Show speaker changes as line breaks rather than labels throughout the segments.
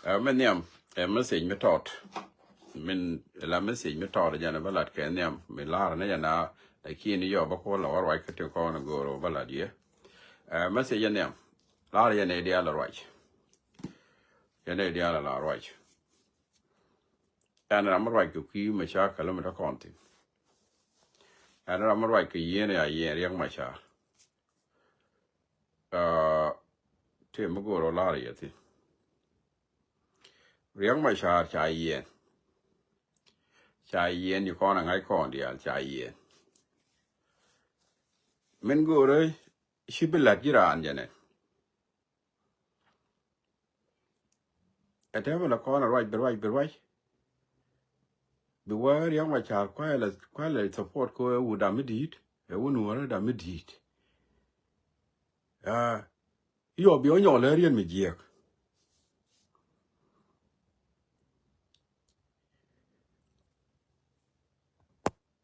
Men nem, men sin metod. Men la men sin metod jana balad ke nem, men lar ne jana da kini yo ba ko la war ke te ko na goro balad ye. Men se jana lar jana dia la right. Jana dia la right. Ana am right ku ki ma sha kala ma konti. Ana am right ke yene ya yen yang ma sha. Te mo goro lar ye ti. Riang ma sha cha yen. Cha yen you ko na ngai kon dia cha yen. Men gore shibilat jiran jane. Atema la kona right be right. Be where young my child quite support ko would amidit. A wouldn't worry amidit. You'll be on your larry and me jack.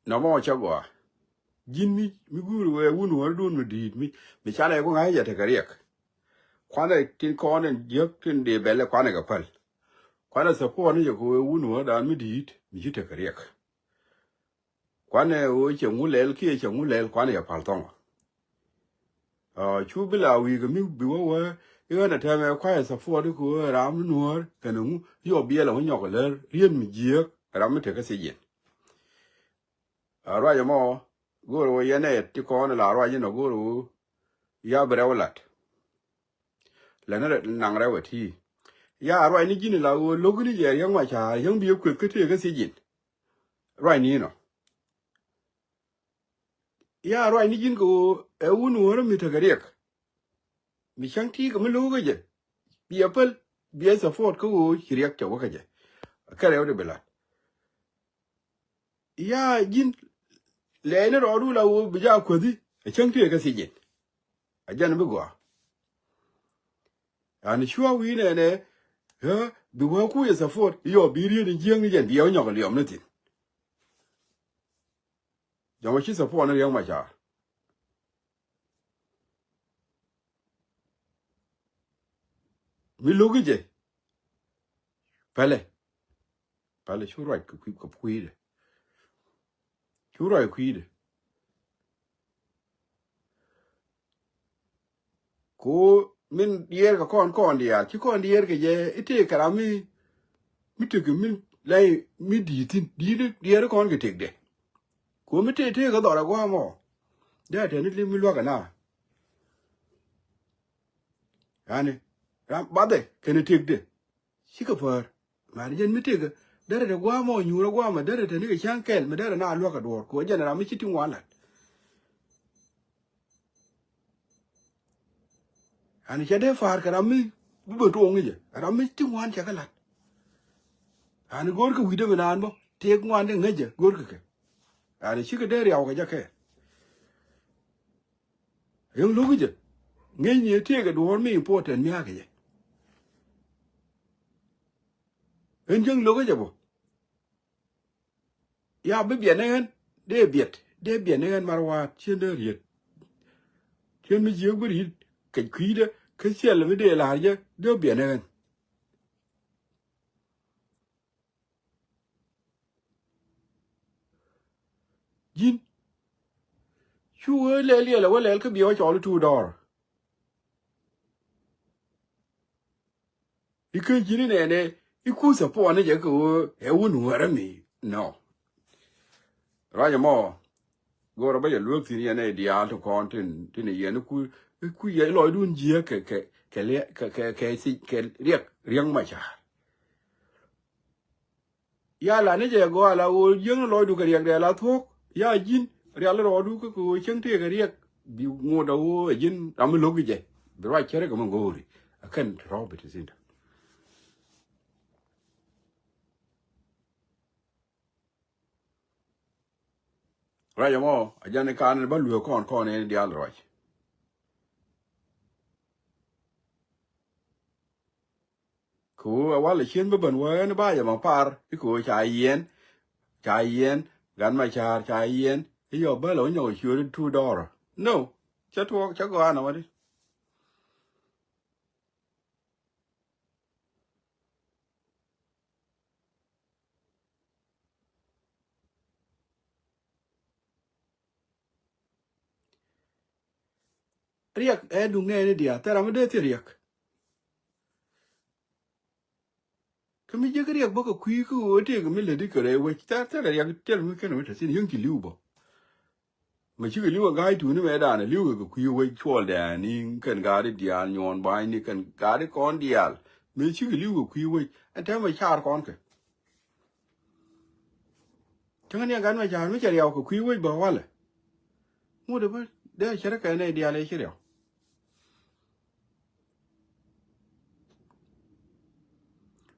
No more chagua. Jimmy, me good way wouldn't worry doing me deed me. Me shall I go high at a career. Quana tin corn and jerk in the bella quanaga pal. Quana support you go wouldn't worry down me deed. Me you take a rick. Quana which a mulel kiss a mulel quania paltong. Chubila we can move below. You know, time I quite support to go around the world. Can you be alone your letter? Real me jeer. Around take a say. Right more. Go away your net to corner la right in a guru. Ya brevolat. Leonard Nangra with he. Ya right in Gin la locally young my child, young be a quick to take a say. Right, Nino. Ya right in Gin go a wound or me take a rick. Me shan't take a meloga. Be apple. Be a support go, he react to work. A carry out the bella. Ya Gin. Lene rodu la wo bija kwadi a chanki ga sije a jan bugwa an shuwa wi ne bi wa ku ya support yo biri ni jeng jen bi yo nyok liom ne tin jama shi support ne yang ma cha mi lugu je pale shu right ku de shu right ku de ko min yer ka kon dia ki kon yer ke je ite karami mi te min lai mi di tin di yer kon ke tek de ko mi te ka dora gwa mo da te ni mi lo ka na yani ram bade kene tek de shika par mari jen mi te ka dare de gwa mo nyura gwa ma dare te ni ka chankel mi dare na lo ka dor ko jen ram mi chitin wala ani chade far ka ram mi bu to ngi je ram mi tin wan cha kala ani gor ka wi de nan bo te ngwan de ngeje gor ka ke ani shika dare yaw ka ja ke yung lu je ngi ni te ka dor mi important mi ha ke je en jeng lo ka je bo ya be bien en de bien en marwa chen de riet chen mi je guri cái quý đó cái xe là mới để lại chứ đỡ biển này nhìn chú ơi lẹ là lẹ cái biểu cho nó thu đỏ cái gì này cái cú sập bỏ này chứ cái em muốn nuôi ra mi no rồi mà gọi là bây giờ luộc thì này đi ăn thôi con thì này nó cú vậy loại đun dĩa cái riêng mà chả ya là này giờ gọi là riêng loại đu cái riêng này là thuốc ya nhìn riêng là loại đu cái chân thế cái riêng bị ngô đâu nhìn làm lúc cái gì rồi chơi cái mông gori akan Robert is in right mo ajane kan ba luo kon en dia rồi ku wa le chen ba ban wa ne ba ya ma par ku cha yen gan ma cha yen yo ba lo nyo chu tu dor no cha to cha go na ma di เรียกดุงเนี่ยเดียแต่เราไม่ได้ที่เรียกก็ไม่เยอะก็เรียกบอกก็คุยก็ว่าที่ก็ไม่เลยที่ก็เลยว่าแต่เรียกเจ้าไม่แค่ไหนแต่สิ่งยังกินลิ้วบ่ไม่ใช่ลิ้วก็ให้ถูนี่ไม่ได้นะลิ้วก็คุยว่าชัวร์แต่นี่กันการเดียร์ย้อนไปนี่กันการก่อนเดียร์ไม่ใช่ลิ้วก็คุยว่าอันที่ไม่ชาร์ก่อนกันทั้งนี้กันไม่ชาร์ไม่ใช่เรียกก็คุยว่าบอกว่าเลยมูดว่าเดี๋ยวเชื่อกันในเดียร์เลยเชื่อเดียว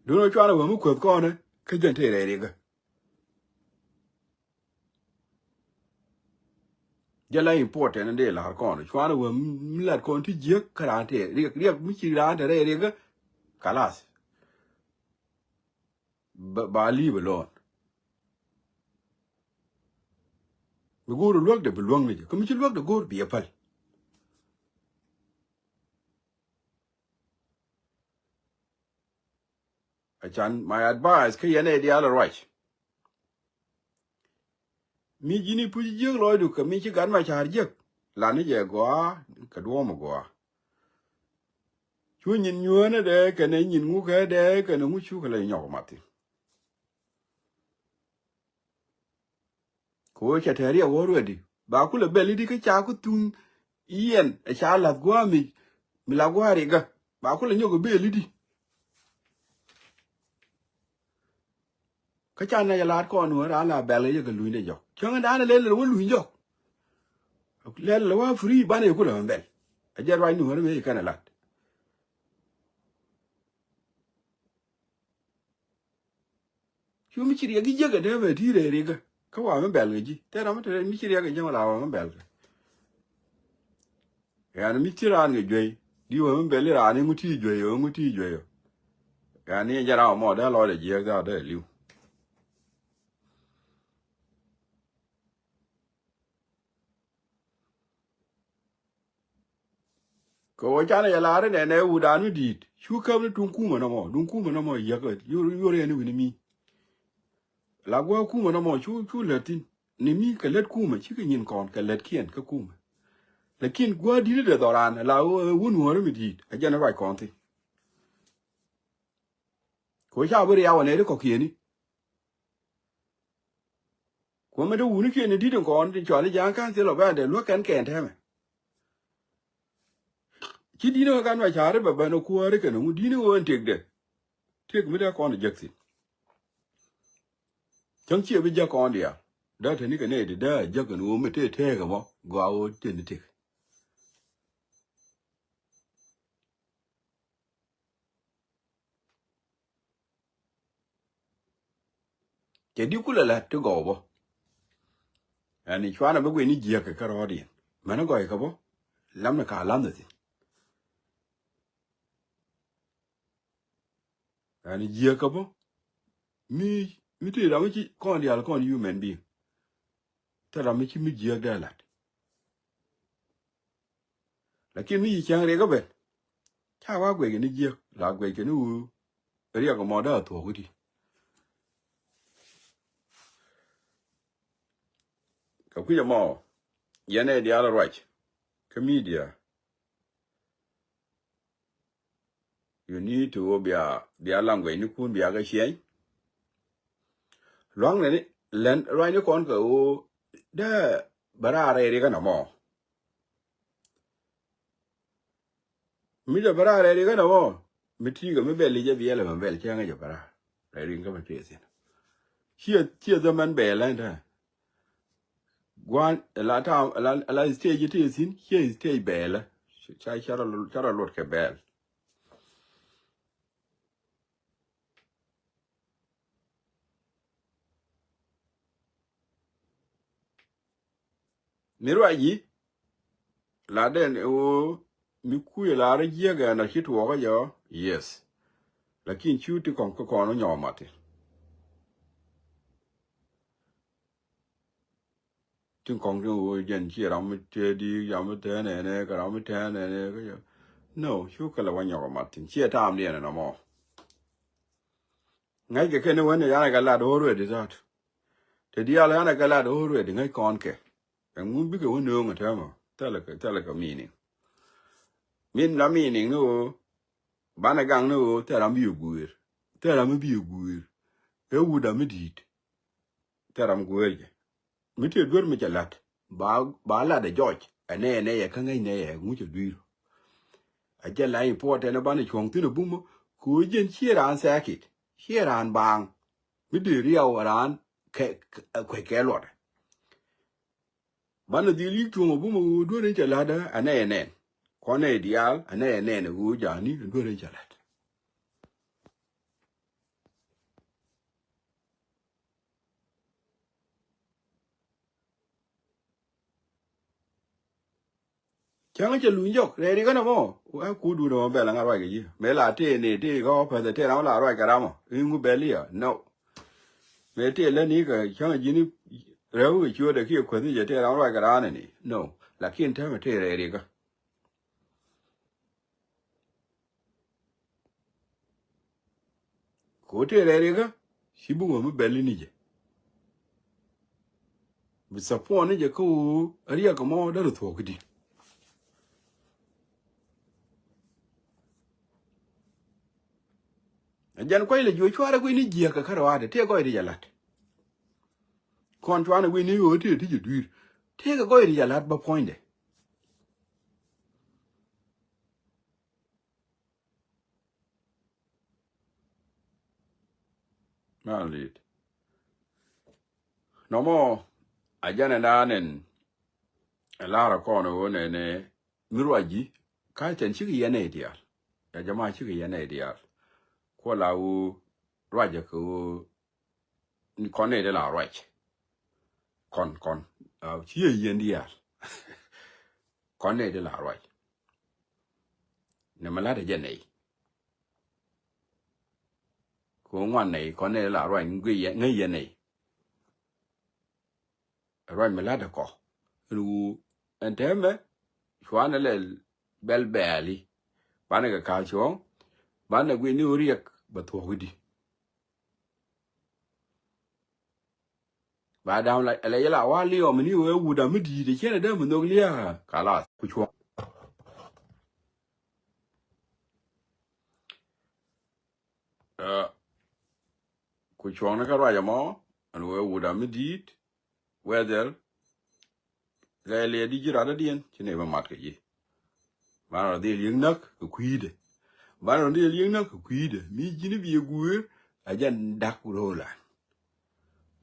ดูหน่อยชัวร์เลยว่ามุขวบก่อนนะแค่ยันเท่อะไรเด็กจะไล่อินพอร์ตนั่นเดี๋ยวหลายก่อนชัวร์เลยว่ามีหลายคนที่เยอะขนาดเท่เรียกไม่ใช่ร้านแต่เรียกก็ลาสบาลีบลอนไปกูรู้ลวกเดี๋ยวไปลวงเลยก็ไม่ใช่ลวกเดี๋ยวกูเบียพัลอาจารย์ my advice คือยันไอเดียละไรมีจีนี่พูดเยอะเลยดูก็มีชิกันมาชาร์เยอะหลานนี่เยอะกว่ากระดูกมากกว่าช่วยยินยัวนะเด็กกันยินงูแค่เด็กกันงูชูกันเลยหยอกมาทีคุยแค่เทเรียวรู้ดิบาคุเลยเบลลี่ดิก็จ้ากุตุงเอียนไอชาลัดกว่ามีลากว่าเริกบาคุเลยหยอกเบลลี่ดิก็จานนายลาดก่อนหัวร้านลาเบลลี่ก็ลุยเนี่ยหยอกช่วงนั้นเล่นเลยว่าลุยหยอกเล่นเลยว่าฟรีบ้านเนี่ยกูเลยมันเบลอาจารย์วายหนูเหรอไม่กันละช่วงมิชิเรียกเยอะกันเด้อไปที่เริกเขาว่ามันเบลเลยจีแต่เราไม่ได้มิชิเรียกยังมาลาวมันเบลyani mi tiran ga joy di wo men bele ra ni nguti joy yo nguti joy yo yani jara mo da lo de je ga de liu ko wa jana ya la re ne u da nu di shu kam ni tun ku mo no mo dun ku mo no mo ya ga yo re ni mi la gwa ku mo no mo chu le tin ni mi ka let ku mo chi ka nyin kon ka let kien ka ku mo lakin gwa di de do ran la wu nu re mi di a jana right kon ti ko sha bu ya wa ne de ko kieni ko me de wu ni kieni di de kon ti cho le jan kan ti lo ba de lo kan ken the me chi di no kan wa chare ba ba no ku are kan mu di no won tek de tek mi da kon jaksi chang chi bi ja kon dia da te ni kan ne de da ja kan wo me te te ga mo gwa wo te ni tek ke di ku la to go bo ani chwa na ba gwe ni ji ka ro di ma na go ka bo lam na ka lam de ti ani ji ka bo mi te da mi chi kon dia la kon human being ta da mi chi mi ji da la lakin mi chang re ga be cha wa gwe ni ji la gwe ke nu ri ga mo da to ku di ka ku ya mo yene dia la right commedia you need to be a language ni kun be a ga xian long ne len right ni kon ka o da bara re ga na mo mi da bara re ga na mo mi ti ga mi be li je bi ele ma be che nga je bara re ring ga ma pe sin chia da man be la da gwan la stage ti sin here stage be la chara lot ke be mi ro yi la den o mi ku la re ye ga na hit wo ga yo yes lakin chu ti kon ko no nyo ma ti tin kon do jen chi ra mi te di ya mi te ne ka ra mi te ne ko yo no chu ka la wa nyo ma ti chi ta am ne na mo ngai ke ne wa ne ya ga la do ro di za te di ya la na ga la do ro di ngai kon ke ngun bi ke wo no ma ta ma ta la ka mi ni min la mi ning no bana gang no teram bi guir teram bi guir e wuda mi dit teram guir mi te dur mi jalat ba la de George ane ye kan ngai ne ye mu che dur a jela import ene bana chong tinu bumo ku jen chiran sakit chiran bang mi de riaw ran ke lot bana di li chong bumo dur ne jalada ane ne kone dial ane ne gu jani dur ne jalat chẳng che lu yok re ri kana mo wa ku du no be la nga roi ge yi me la te ne te go pa te ra la roi ga ra mo ngu be li ya no me te le ni ga chẳng ji ni re u chu de ki ko ni je te ra roi ga ra ne ni no la kin te me te re ri ga ko te re ri ga shi bu mo be li ni je bi sa po ni je ko ri ya ko mo da ru to ki di jan ko ile ju chwa ko ni je ka ka ra de te ko ri ya lat kon chwa na wi ni o te ti je du te ka ko ri ya lat ba point de na li no mo a jana na nen lara kono wone ne mirwaji ka ten chi ye ne dia ya jama chi ye ne dia ko la u raja ko ni kone de la raj kon chi ye dia kone de la raj ne mala de jene ko ngwan ne kone de la raj ngi ye ne raj mala de ko ru enteme chwana le belbeli bana ga ka chon bana gwi ni uriek batho gudi ba down la ele yala wa li o mini we wuda midi de kene da mu no liya kala ku chwa ku chwa na ka ra mo an we wuda midi weather le di jira da dien chine ba mat ke yi ba ra de ling nak ku kuide ba ra de ling nak ku kuide mi jini bi guer ajan dak rola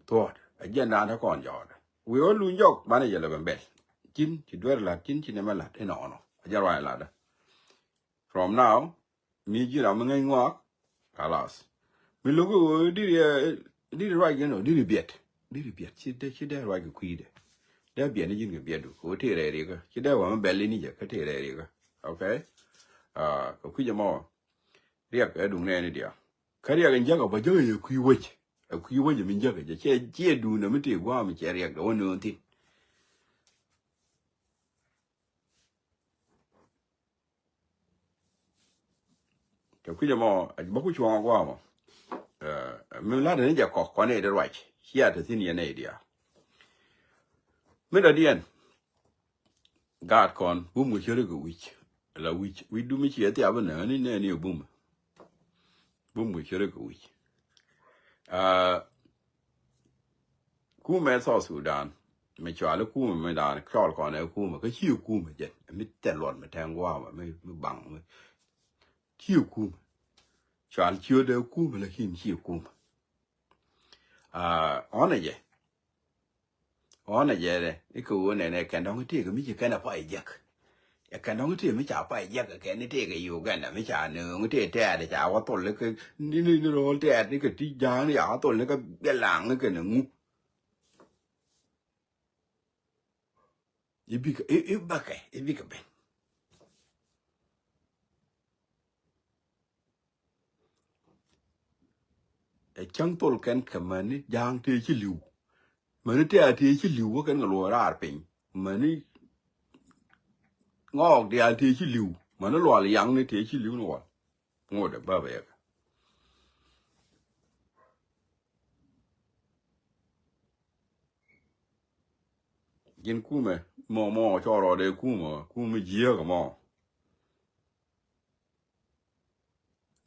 tot ajan na kon jor we o lu njok bana yele bembel kin ti dwer la kin chine ma la e no no ajan wa la da from now mi jira ma ngai ngok kalas mi logo di right you know di biet chi de right ku ide da biet ni jin biet du ko te re re ga chi da wa ma belli ni je ka te re re ga okay ko ku je mo riak e du ne ni dia ka riak en jaga ba je ye ku we min jaga je che du na mi te gwa mi che riak do no tin ko ku je mo ba ku chwa gwa mo mi la de ni je ko ne de right here to tin ye ne dia mi da dien God kon bum mu chere go wich la wich we du mi che ti abana ni ne ni bum mu chere go wich ku me so Sudan me chwa ku me da krol kon e ku me ka chi ku me je mi te lon me tang wa me bang me chi ku chwa chi de ku me la him chi ku ona je de iku ne kan dong ti ko mi je kana pa ijak ya kan dong ti mi cha pa ijak ka ni te ga yu ga na mi cha ne ngi te te de cha wa to le ke ni ro te ni ke ti ja ni ya to le ka be lang ke ne ngu ibi ka ba ka ibi ka ben e chang tol kan ka mani jang te chi liu mani te a te chi liu wa kan lo ra pin mani ngok de a te chi liu mani lo yang ni te chi liu no ngo de ba ba ya gin ku me mo cho ro de ku me ji ga mo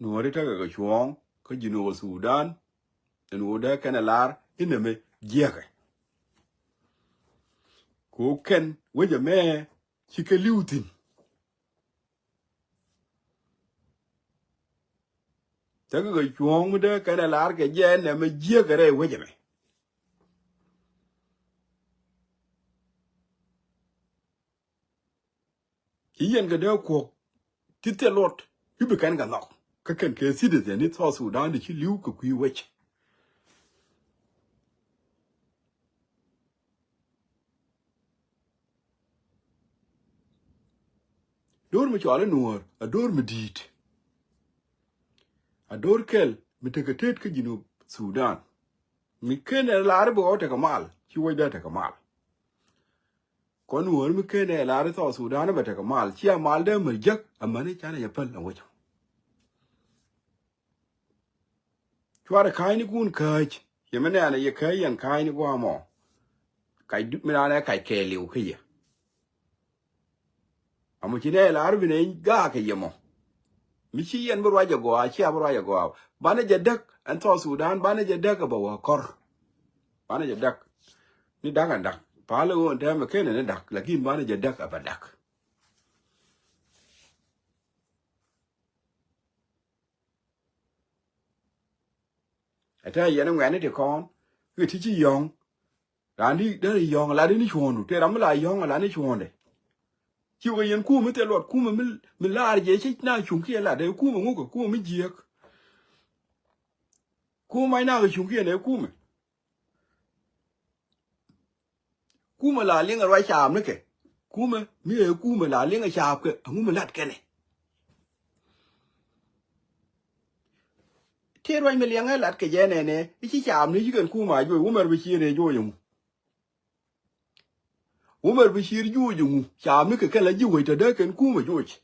no re ta ga chuong ko jino Sudan no da kana lar ina me jega ko ken we je me chike liutin ta ga chuong mu da kana lar ke je na me jega re we je me yen ga da ko titelot ibe kan ga nok ka ken ke citizen ni to Sudan di chi liu ko ku wech dor mi chwale nuor ador mi dit ador kel mi teketet ke jinu Sudan mi kene lar bo te kamal chi wo da te kamal ko nuor mi kene lar to Sudan ba te kamal chi amal de mi jak amane chana ya pal na wo chware kai ni kun kaj yemene ana ye kai yan kai ni gwa mo kai mi na kai ke liu ke ye amu chi ne lar bi ne ga ke ye mo mi chi yen bo wa go a chi a bo wa go bana je dak an to Sudan bana je dak ba wa kor bana je dak ni dak an dak pale won ta me kene ne dak lakin bana je dak aba dak ata yen ngane te kon ki ti chi yong ran di de yong la di ni chwonu te ram la yong la ni chwonde chi wo yen ku mi te lot ku mi la je chi na chung ki la de ku mu ko ku mi je ku mai na ko chung ki ne ku ma la ling ra cham ne ke ku ma mi e ku ma la ling a chap ke mu ma lat ke ne te roi mi liang a lat ke je ne chi cham ni chi ken ku ma jo wo mer bi chi ne jo yu wo mer bi chi ju ju cham ni ke la ji wo te de ken ku ma jo chi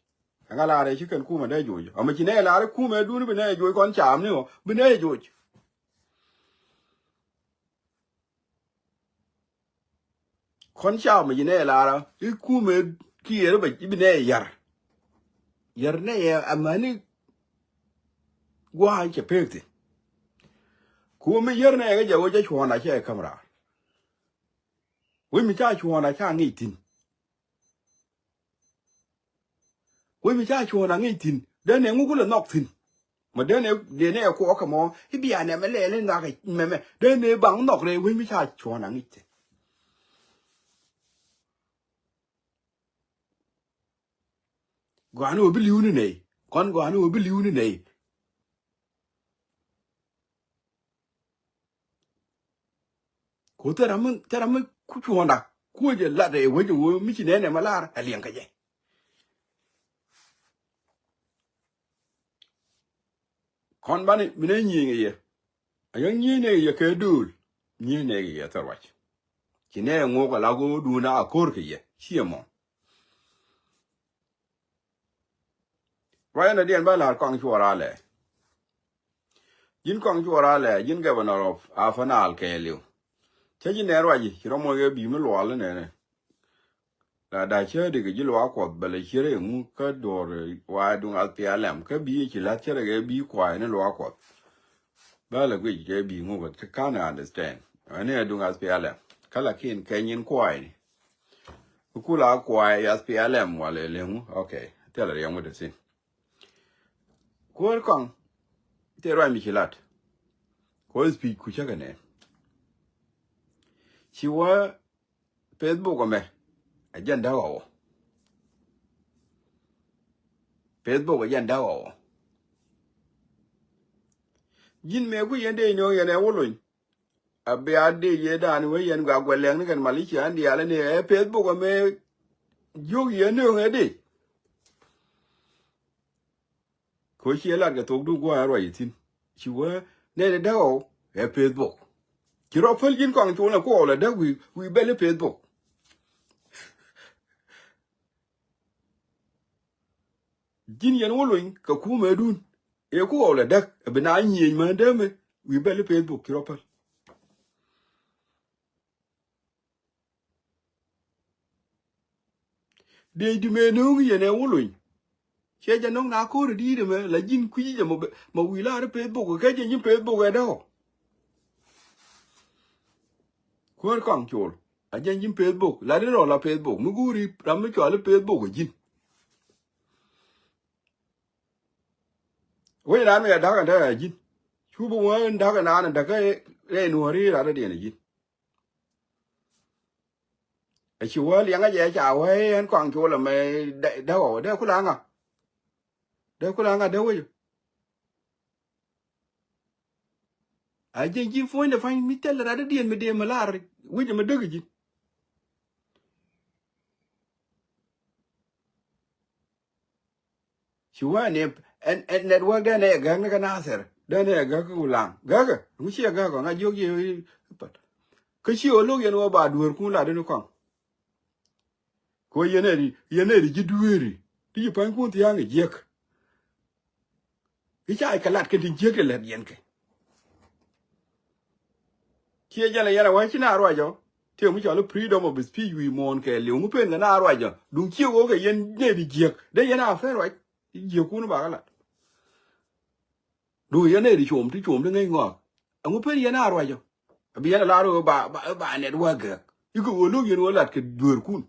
nga la re chi ken ku ma de jo a ma chi ne la re ku ma du ni bi ne jo kon cham ni o bi ne jo kon cham ma ji ne la ra i ku ma ki re ba bi ne yar ne ya amani gwa che pekti ku mi yer ne ga jo je chona che kamera we mi cha chona cha ngi tin we mi cha chona ngi tin de ne ngu ku le nok tin mà đến này có cái món cái bia này mới lên ra cái mẹ đến này bằng nọc này với mấy cha chua nắng ít quán ở bên liu này con quán ở bên liu này có thế làm cứ chua nắng cứ giờ lát này với chú mấy chị này mà la à liền cái gì con bạn này mình nhìn cái gì anh nhìn này cái đồ nhìn này cái tao vậy chị này ngô cái lago đồ na akor cái gì xia mong vậy là điền ba là con chua ra lẽ yin con chua ra lẽ yin governor of Afanal cái liu thế chị này rồi chị nó mua cái bị mất lúa lên này la da che de gi lo ko bele chere mu ka dor wa dung al pialem ka bi chi la chere ge bi kwa ne lo ko ba la gi ge bi mu ba ka na understand ane dung al pialem kala kin kenyin kwa ni ku la kwa ya pialem wa le mu okay te la yang de sin ko kon te ro mi chilat ko spi ku cha ne chi wa Facebook ko me agenda wa Facebook agenda wa jin me ku yende no yene wolun abe ade ye dan we yen ga gweleng ni kan malichi andi ale ni Facebook me jog ye no ngede ko chi la ga tok du gwa ro yitin chi wa ne de dawo Facebook ki ro fel jin kong chu na ko la da wi bele Facebook jin yen wolun ka ku me dun e ko la da be na nyi ma de me wi bele Facebook ki ro fel de di me no ye ne wolun che ja nong na ko di de me la jin ku ja mo wi la Facebook ke je yin Facebook e do ko kong chul a je yin Facebook la de ro la Facebook mu guri ram me cho le Facebook jin we ra me da ga da jin chu bu wa da ga na da ka e no ri ra da de ne jin a chi wa liang a je cha wa en kong chul la me da go da ku la nga da we a je jin fo ne fa mi tel ra da de me de me la we je me de jin chi wa ne en network da ne ga na na ser da ne ga ku lang ga mu chi ga ko nga yo ye pat ka chi o lo ye no ba dur ku la de no ko ko ye ne ri ji dueri ti pa ku ti yang je k ki cha ka lat ke ti je ke la yen ke chi ja le ya la wa chi na ro jo ti mu cho lo freedom of speech we mon ke le mu pen na ro jo du chi o ke yen ne ri je de ye na fe ro je ku no ba la du ye ne ri chom ti chom de ngai ngo mu pen ye na ro jo bi ya la ro ba ne wa ga yu ko lo ye no lat ke dur ku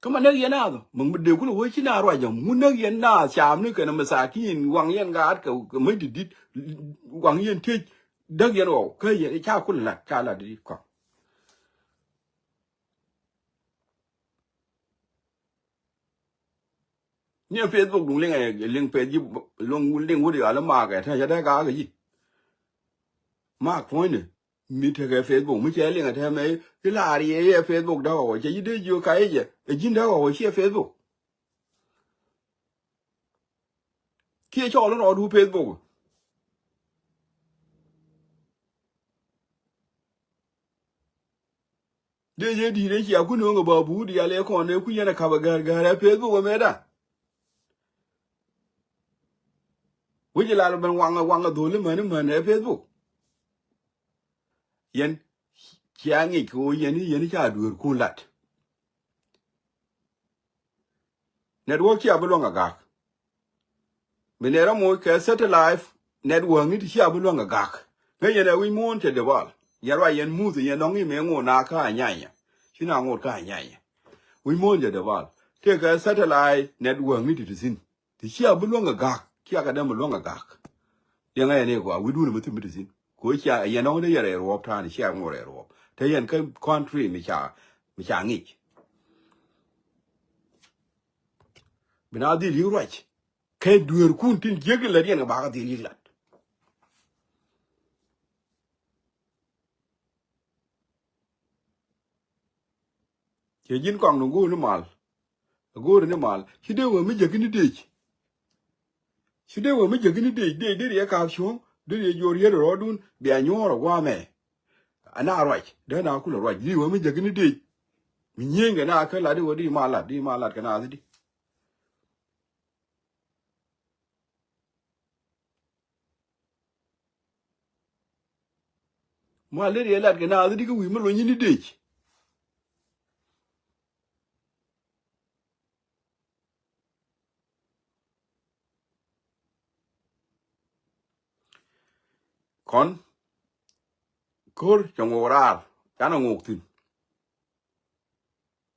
kama ne ye na do mun de ku wo chi na ro jo mu ne ye na cham ni ke na masakin wang yen ga at ka me di wang yen te dag yen o ke ye cha ku la cha la di ko ni Facebook dung leng ai leng pe ji long leng wo de ala ma ga ta ja da ga ga yi ma ko ne mi te ga Facebook mi che leng ta me ki la ri ye Facebook da o che yi de ju ka ye jin da o che Facebook ki cho lo du Facebook de je di de ya ku no ga ba bu di ya le ko ne ku ye na ka ba ga Facebook me da wo ji la ban wang do le man ne Facebook yen chiang ko yen cha dur ku lat network ya bulonga ga minera mo ke satellite network ni ti ya bulonga ga ga yen wi mon te de bal yarwa yen mu yen nong me ngo na ka nyanya china ngo ka nyanya wi mon je de bal te ka satellite network ni ti sin ti ya bulonga ga kia ka da bulonga ga yen ga ne ko wi du ne mutum ti sin ko ya yen nong de yare ro ta ni ya ngo re ro te yen ka country mi cha ngi bina di li right ke duer kun tin jege la rien ba ga di li lat ke jin kong no go ni mal hide wo mi jege ni de hide wo mi jege ni de ya ka shu de ye jor ye ro dun bi anyoro wa me ana right de na ku lo right di wo mi jege ni de mi nyenge na ka la de wo di malat ka na di ma le ye lat ka na di ku wi mo lo ni de kon kor chong orar kana ngok tin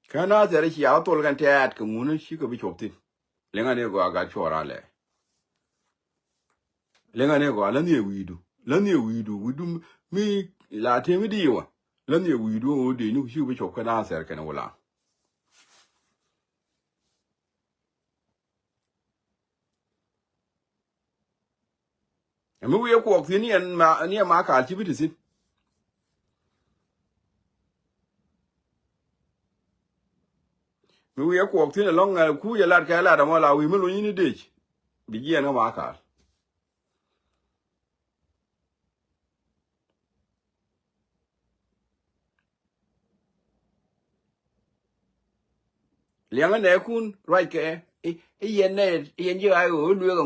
kana tere chi a tol kan tat ku mun shi ko bi chop tin lenga ne go aga chora lenga ne go lan ye widu mi la te mi diwa lan ye widu o de ni shi bi chop kana ser kana wala mi wi ko tin ni ma ka chi bi tin mi wi ko tin long ku ya lat ka la da ma la wi mi lo ni de bi ye na ma ka lenga ne kun right ke yen ne yen je ai o lu ga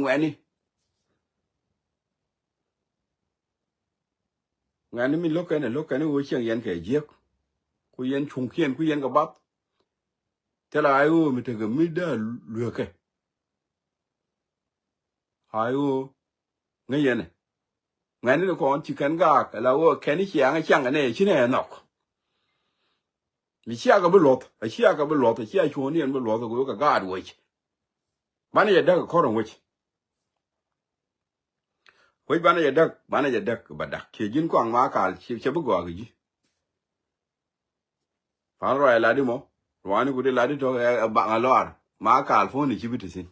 ngani mi lo ka ne o chen yen ke je ku yen chung kien ku yen ga bab tela ayo mi te ga mi da lu ke ayo ngene ngani ko on chikan ga la wo ken chiang chiang ne chine nok mi chia ga bu lot a chia ga bu lot a chia chu ne bu lot go ga ga du wi bana ya da ko ron wi bana ya da ba da ke jin kwang ma ka che bu go ga ji fa ro la di mo wani ku de la di to ba ngalor ma ka al fo ni chi bitu sin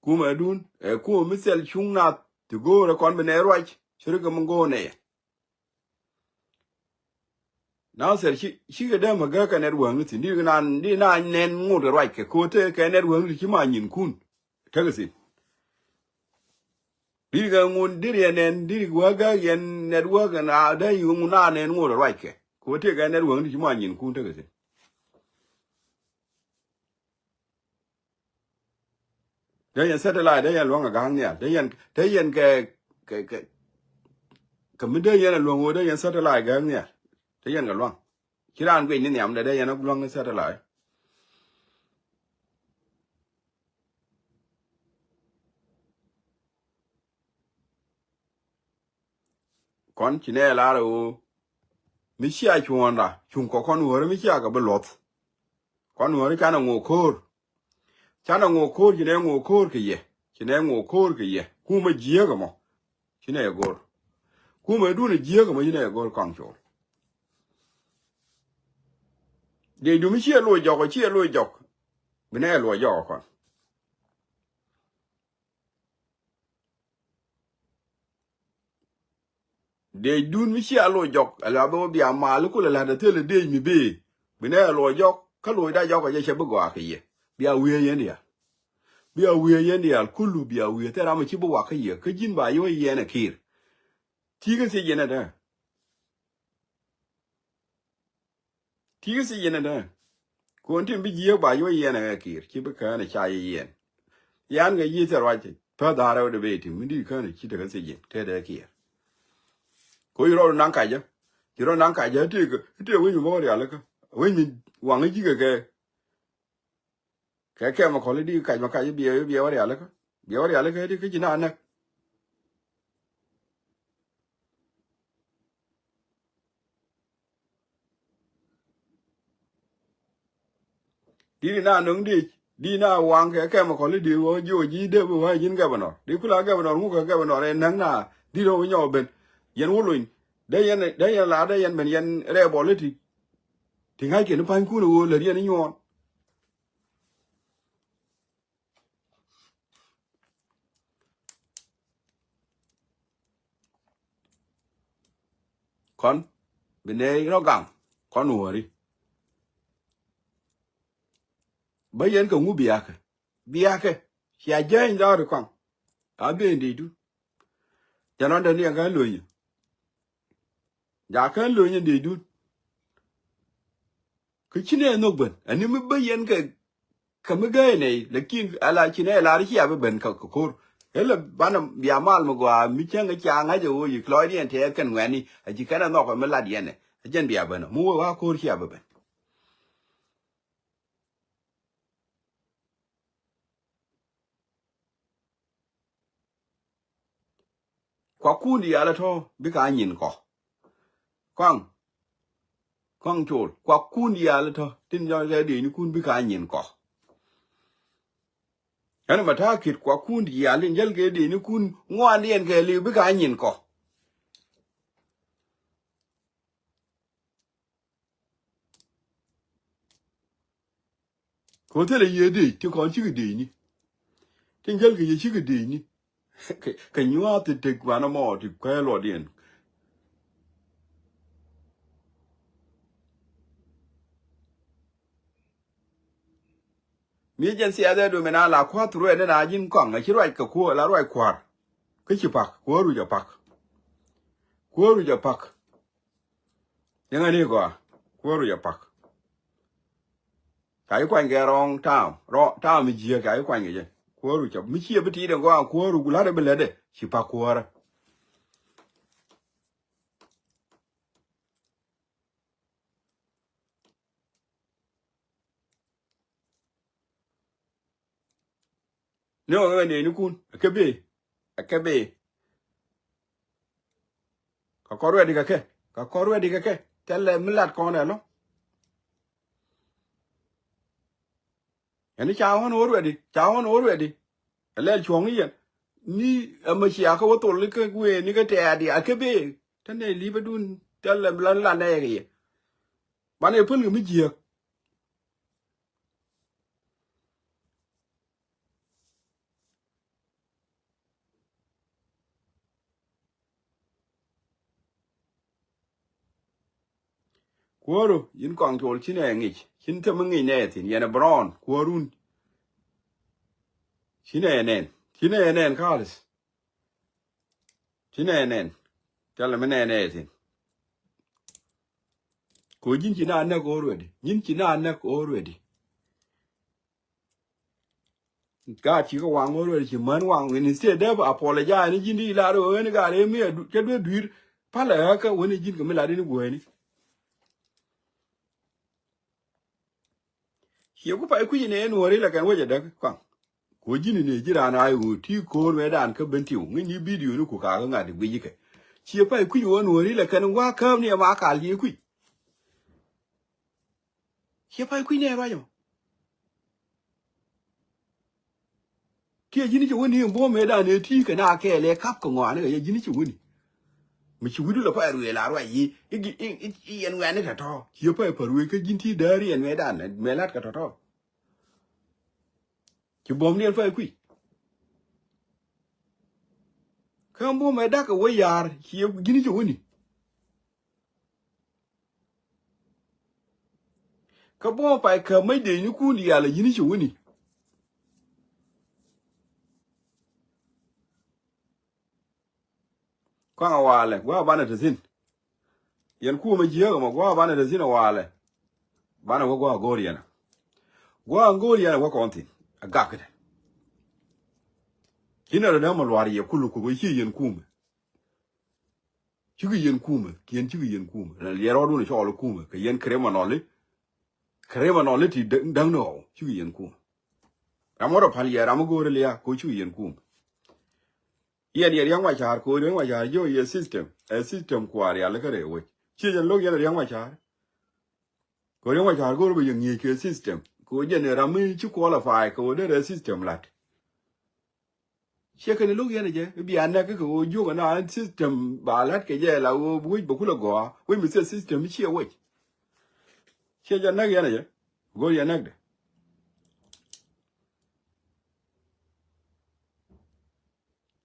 kuma dun ku misel chung na to go re kon be ne ro shiri ga mun go ne now ser shi ga da maga ka net wang ti ni na nen ngu de right ke ko te ke net wang ti ma nyin kun ta ga si di ga ngun di re nen di ga ga yen net work na da yu ngu na nen ngu de right ke ko te ke net wang ti ma nyin kun ta ga si da yan satellite da yan long ga hang ne da yan ke mi da yan long da yan satellite ga ne da yan ga long kiran gwe ni ne am da yan long satellite kon chi ne la ro mi sia chuon da chung ko kon wo mi sia ga blot kon wo ka na ngo kor cha na ngo kor chi ne ngo kor ke ye chi ne ngo kor ke ye ku ma jie ga mo chi ne gor ku ma du ne jie ga mo chi ne gor kang chol de du mi sia lo jok mi ne lo jok kon de du mi sia lo jok ala bo bi ama lu ku la da te le de mi be mi ne lo jok ka lo da jok ga che bu go ke ye bi a wi ye ne bia wiye yende al kullu bia wiye tera ma chibo wa kaye ka jin ba yo yene kir tiga se yene da ko ntin bi ye ba yo yene kir ki ba ka ne cha yen yan ga yi ter wa ti pa da ra de be ti mi di ka ne chi da se yen te da kir ko yiro nan ka je ti wi mo ri ala ka wi mi wa ngi ga ke ma ko le di ka ma ka bi wa ri ala ka di ka jina na di na nung di na wang ke ma ko le di wo jo ji de bo ha yin ga ba no di kula ga ba no mu ga ba no re nang na di ro nyo ben yen wo luin de yen la de yen ben yen re bo le ti ngai ke no pan ku no le yen nyo kon bine ro gang kon wo ri ba yen ko ngu biya ke ya je ndo ro kon a be ndi du ja no de ni ga lo yin ja kan lo yin de du ke chine no ben ani mi ba yen ka mi ga ne lakin ala chine la ri ya be ben ka ko hele bana biya mal mo gwa mi chen ga cha nga je wo yi kloi dien te kan ngani a ji kana no ko me la dien ne jen biya ben mu wa ko ri ya be ben kwa kundi ala to bi ka nyin ko kwang chol kwa kundi ala to tin jo ga de ni kun bi ka nyin ko ana mata kit kwa kundi ala njel ga de ni kun ngwan dien ga li bi ka nyin ko te le ye de ti ko chi ga de ni tin jel ga ye chi ga de ni ka nyua te kwa na mo ti kwa lo dien mi jen si ada do mena la kwa tru ene na jin kong a chi roi ka ko la roi kwar ka chi pak ko ru ja pak yang ani ko ru ja pak kai kwan ga rong tao mi ji ga kwan ga je ko kuoru chop mi chi beti de go kuoru gulade belede chi pa kuora no ne ni kun akabe ka korwe di ka ke telle milat kone lo yani chawon orwe di le chong yen ni amashia ko to le ke we ni ka te adi akabe tane libadun telle lan ne ye bane pun mi jie kuoru yin kong tol chine ngi chin te mangi ne tin yana brown kuorun chine nen kalis chine nen telle mene tin ko jin china ne ko already yin china ne ko already ka chi ko wang already chi man wang ni instead of apologize ni jin di la ro ni ga le mi ke do dur pala ka woni jin ko mi la ni go ni chi ko pa ku ne no ri la kan waje da kwa ko jin ne jira na ayu ti ko me dan ka bentiu ni video ni ku ka ga di bi ke chi pa ku yo no ri la kan wa ka ni ma ka li ku chi pa ku ne ba yo ke jini ci woni bo me da ne ti ka na ke le kap ko ngwa ne ye jini ci woni mi ci wudu la pa ru la ro yi i en wa ne ta to ye pa ru ke jin ti dari en me da ne me lat ka to ci bom ne fa ku ka bo me da ka wo yar ki jini ci woni ka bo pa ka mai de ni ku ni ya la jini ci woni kwa wale gwa bana ta sin yan ku ma jiya ma gwa bana ta sin wale bana gwa goriana gwa konti agakde kina da malwari ya kullu ko shi yan kuma chigi yen kuma kien chigi yen kuma na yero du ne cholo kuma ka yen krema nole ti dang no chigi yen kuma amoro pal ya ramogore le ya ko chigi yen kuma yen yang wa char ko yen wa char yo ye system kwari ala kare we chi yen lo yen yang wa char ko yen wa char go be yen ye ke system ko yen rami chi qualify ko de system lat che ke lu yen je bi an na ko yo na system ba lat ke je la wo bu bu ku go we mi system chi we che ja na yen je go yen na de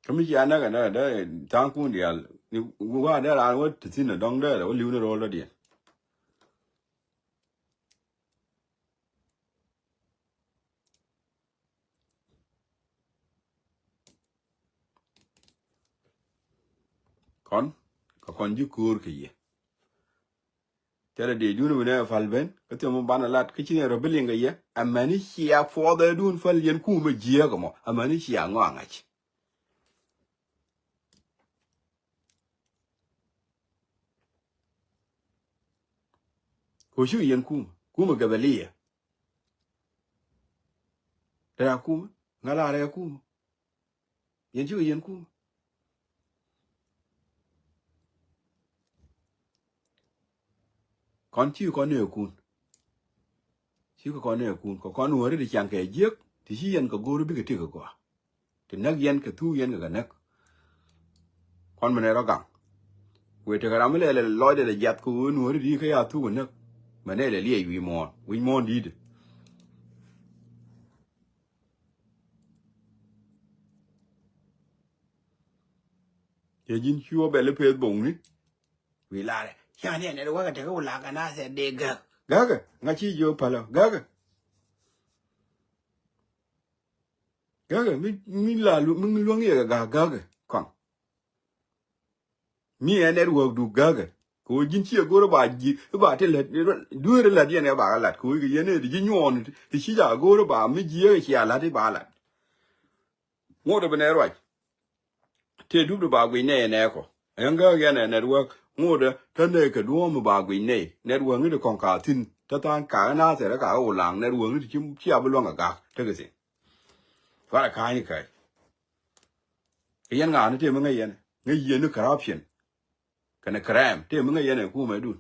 kami ya na ga na da tang ku dia ni wa da la wo tin na dong da wo liu na ro la dia kon ju kur ke ye tele de dunu ne falben ko te mo bana lat ke chine ro belinga ye amani hiya fo da dun fal yen ku ma jiya ko mo amani hiya nganga chi ko shu yen kuma gabaliya da kuma ngala ra kuma yen shu yen kuma kon chi ko ne kun chi ko ne kun ko kon wori di chang ke jek ti chi yen ko goru bi ke ti ko ti nak yen ke tu yen ga nak kon mene ro gang we te garam le lo de jat ko wori di ke ya tu nak mane le li wi mon di de ye jin chuo be le pe bong ni wi la de ya ne wa ga te ko la ga na se de ga nga chi yo palo ga mi la lu mi lu ngi ga kon mi ene wo du ga ko jin chi go ro ba ji ba te le du re la di ne ba la ko ge ne di nyon ti chi ja go ro ba mi ji ye ya la de ba la ngo de bene roi te du ba gwi ne ne ko enga ge ne network ngo de ta ne ke du mo ba gwi ne network ni de kon ka tin ta tan ka na se ka o lang network ni chim chia bu long ga te ke si fa ka ni kai yan nga ni te mo ngai yan ngai yen ni corruption kana crime te mo ngai yan ku me du